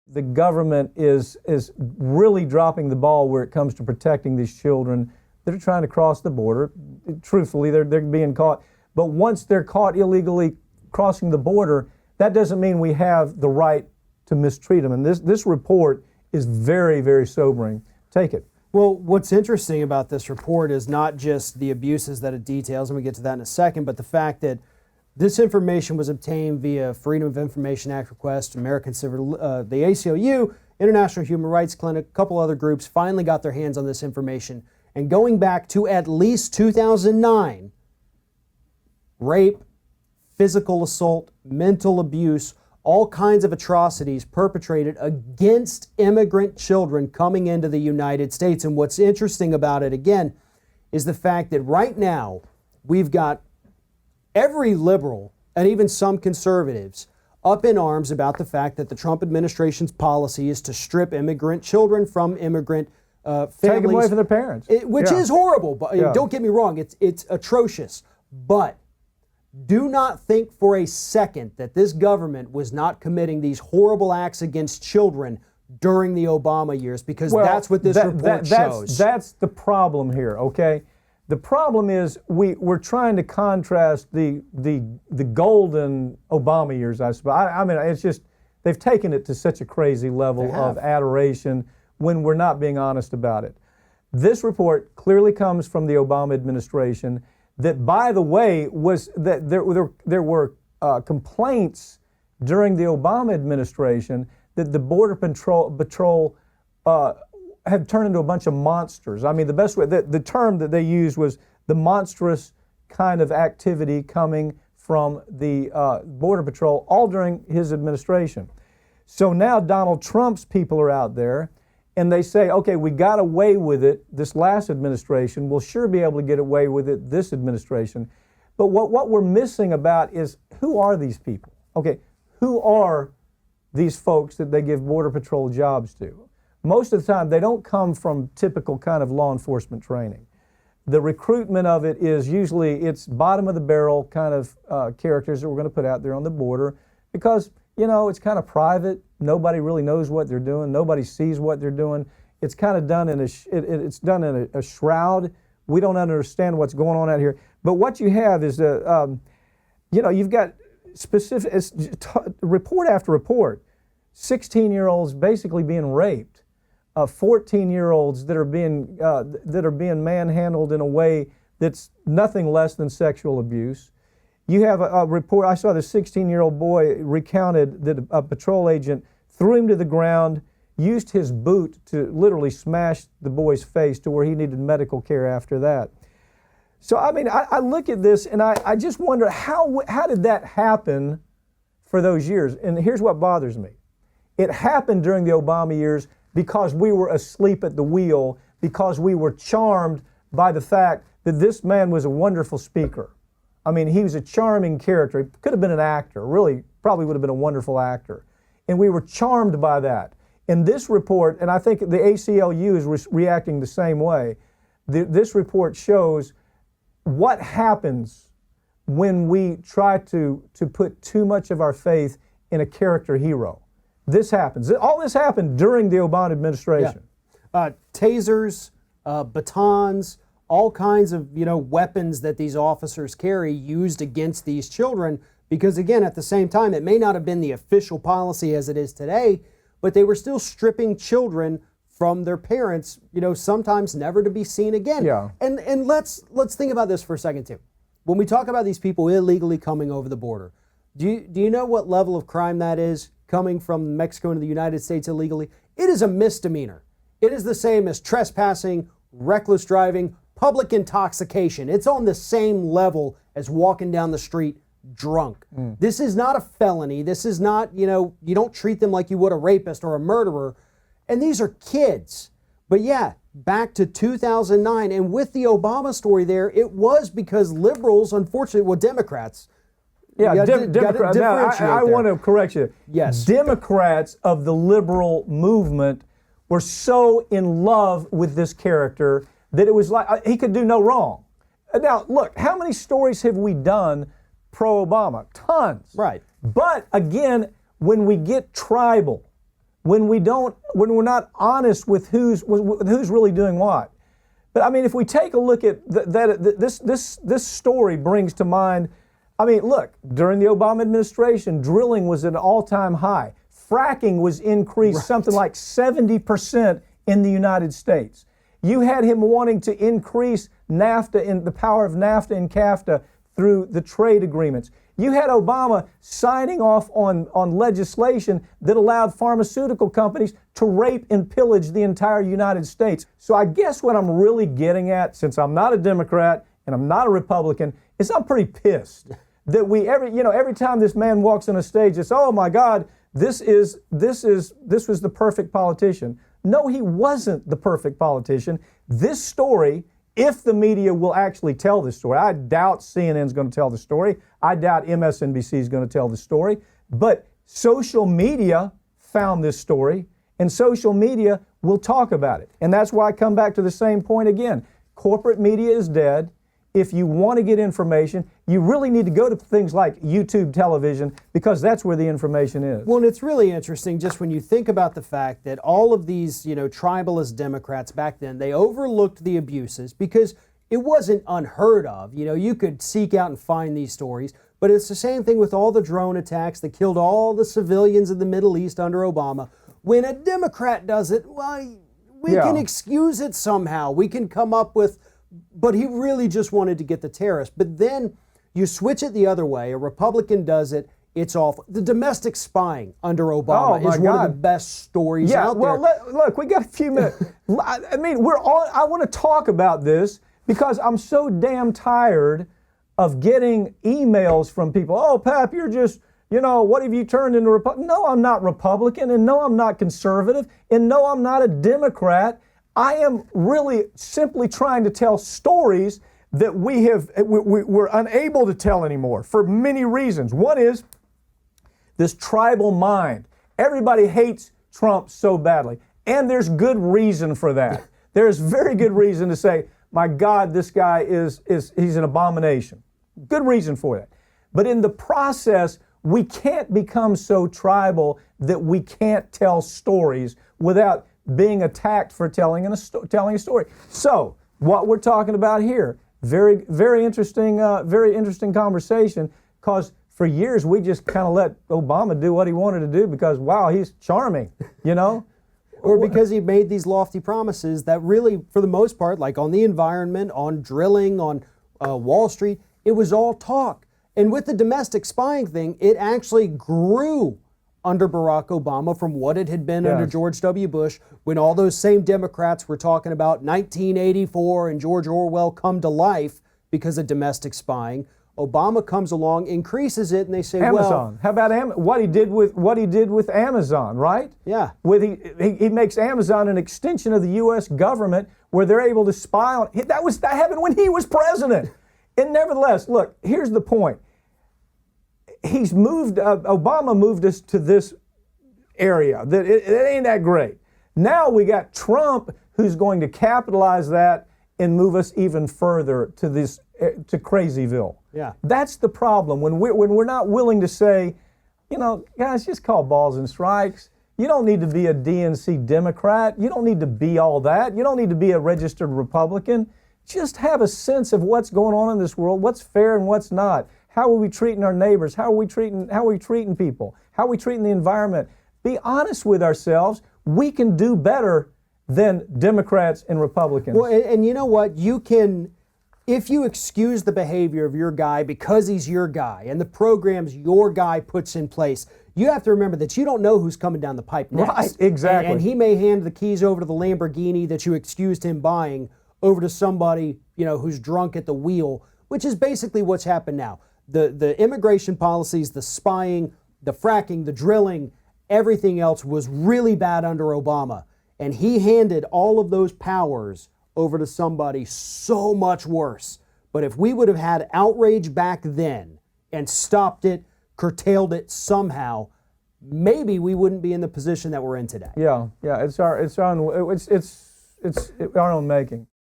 the government is really dropping the ball where it comes to protecting these children that are trying to cross the border. Truthfully, they're being caught. But once they're caught illegally crossing the border, that doesn't mean we have the right to mistreat them. And this report is very, very sobering. Take it. Well, what's interesting about this report is not just the abuses that it details, and we get to that in a second, but the fact that this information was obtained via Freedom of Information Act request, American Civil, the ACLU, International Human Rights Clinic, a couple other groups finally got their hands on this information. And going back to at least 2009, rape, physical assault, mental abuse, all kinds of atrocities perpetrated against immigrant children coming into the United States. And what's interesting about it, again, is the fact that right now we've got every liberal and even some conservatives up in arms about the fact that the Trump administration's policy is to strip immigrant children from immigrant families. Take them away from their parents. Which is horrible. But don't get me wrong, it's atrocious. But do not think for a second that this government was not committing these horrible acts against children during the Obama years, because that's what this report shows. That's the problem here, okay? The problem is we're trying to contrast the golden Obama years, I suppose. I mean, it's just, they've taken it to such a crazy level of adoration when we're not being honest about it. This report clearly comes from the Obama administration that, by the way, was that there were complaints during the Obama administration that the Border Patrol have turned into a bunch of monsters. I mean, the best way, the term that they used was the monstrous kind of activity coming from the Border Patrol, all during his administration. So now Donald Trump's people are out there and they say, okay, we got away with it this last administration, we'll sure be able to get away with it this administration. But what we're missing about is, who are these people? Okay, who are these folks that they give Border Patrol jobs to? Most of the time, they don't come from typical kind of law enforcement training. The recruitment of it is usually, it's bottom of the barrel kind of characters that we're going to put out there on the border because, you know, it's kind of private. Nobody really knows what they're doing. Nobody sees what they're doing. It's kind of done in it's done in a shroud. We don't understand what's going on out here. But what you have is, you know, you've got specific, report after report, 16-year-olds basically being raped. 14-year-olds that are being manhandled in a way that's nothing less than sexual abuse. You have a report, I saw the 16-year-old boy recounted that a patrol agent threw him to the ground, used his boot to literally smash the boy's face to where he needed medical care after that. So, I mean, I look at this and I just wonder, how did that happen for those years? And here's what bothers me. It happened during the Obama years because we were asleep at the wheel, because we were charmed by the fact that this man was a wonderful speaker. I mean, he was a charming character. He could have been an actor, really, probably would have been a wonderful actor. And we were charmed by that. In this report, and I think the ACLU is reacting the same way, this report shows what happens when we try to put too much of our faith in a character hero. This happens. All this happened during the Obama administration. Yeah. Tasers, batons, all kinds of, you know, weapons that these officers carry used against these children, because again, at the same time, it may not have been the official policy as it is today, but they were still stripping children from their parents, you know, sometimes never to be seen again. Yeah. And let's think about this for a second too. When we talk about these people illegally coming over the border, do you know what level of crime that is, coming from Mexico into the United States illegally? It is a misdemeanor. It is the same as trespassing, reckless driving, public intoxication. It's on the same level as walking down the street drunk. This is not a felony. This is not, you know, you don't treat them like you would a rapist or a murderer. And these are kids. But yeah, back to 2009, and with the Obama story there, it was because liberals, unfortunately, well, Democrats. Yeah, Democrats. Now, I want to correct you. Yes. Democrats of the liberal movement were so in love with this character that it was like he could do no wrong. Now, look, how many stories have we done pro-Obama? Tons. Right. But again, when we get tribal, when we're not honest with who's really doing what. But I mean, if we take a look at this story brings to mind, I mean, look, during the Obama administration, drilling was at an all-time high. Fracking was increased something like 70% in the United States. You had him wanting to increase NAFTA and the power of NAFTA and CAFTA through the trade agreements. You had Obama signing off on legislation that allowed pharmaceutical companies to rape and pillage the entire United States. So I guess what I'm really getting at, since I'm not a Democrat and I'm not a Republican, is I'm pretty pissed that every time this man walks on a stage, it's, oh my God, this was the perfect politician. No, he wasn't the perfect politician. This story, if the media will actually tell this story, I doubt CNN's going to tell the story. I doubt MSNBC is going to tell the story. But social media found this story, and social media will talk about it. And that's why I come back to the same point again. Corporate media is dead. If you want to get information, you really need to go to things like YouTube television, because that's where the information is. Well, and it's really interesting just when you think about the fact that all of these, tribalist Democrats back then, they overlooked the abuses because it wasn't unheard of. You could seek out and find these stories, but it's the same thing with all the drone attacks that killed all the civilians in the Middle East under Obama. When a Democrat does it, well, we can excuse it somehow. We can come up with, but he really just wanted to get the terrorists. But then you switch it the other way. A Republican does it. It's awful. The domestic spying under Obama is one of the best stories out there. Well, look, we got a few minutes. I mean, I want to talk about this because I'm so damn tired of getting emails from people. Oh, Pap, you're just, what have you turned into Republican? No, I'm not Republican, and no, I'm not conservative, and no, I'm not a Democrat. I am really simply trying to tell stories that we're unable to tell anymore for many reasons. One is this tribal mind. Everybody hates Trump so badly, and there's good reason for that. There's very good reason to say, my God, this guy he's an abomination. Good reason for that. But in the process, we can't become so tribal that we can't tell stories without being attacked for telling a story. So what we're talking about here, very interesting conversation, because for years we just kind of let Obama do what he wanted to do because, wow, he's charming, Or because he made these lofty promises that really, for the most part, like on the environment, on drilling, on Wall Street, it was all talk. And with the domestic spying thing, it actually grew under Barack Obama from what it had been under George W. Bush, when all those same Democrats were talking about 1984 and George Orwell come to life because of domestic spying. Obama comes along, increases it, and they say, Amazon. How about what he did with Amazon, right? Yeah. He makes Amazon an extension of the U.S. government where they're able to spy on. That happened when he was president. And nevertheless, look, here's the point. Obama moved us to this area that it ain't that great. Now we got Trump who's going to capitalize that and move us even further to Crazyville. Yeah. That's the problem. When we're not willing to say, guys, just call balls and strikes. You don't need to be a DNC Democrat. You don't need to be all that. You don't need to be a registered Republican. Just have a sense of what's going on in this world, what's fair and what's not. How are we treating our neighbors? How are we treating people? How are we treating the environment? Be honest with ourselves. We can do better than Democrats and Republicans. Well, and you know what? You can, if you excuse the behavior of your guy because he's your guy and the programs your guy puts in place, you have to remember that you don't know who's coming down the pipe next. Right, exactly. And he may hand the keys over to the Lamborghini that you excused him buying over to somebody, who's drunk at the wheel, which is basically what's happened now. The immigration policies, the spying, the fracking, the drilling, everything else was really bad under Obama. And he handed all of those powers over to somebody so much worse. But if we would have had outrage back then and stopped it, curtailed it somehow, maybe we wouldn't be in the position that we're in today. Yeah, it's our own making.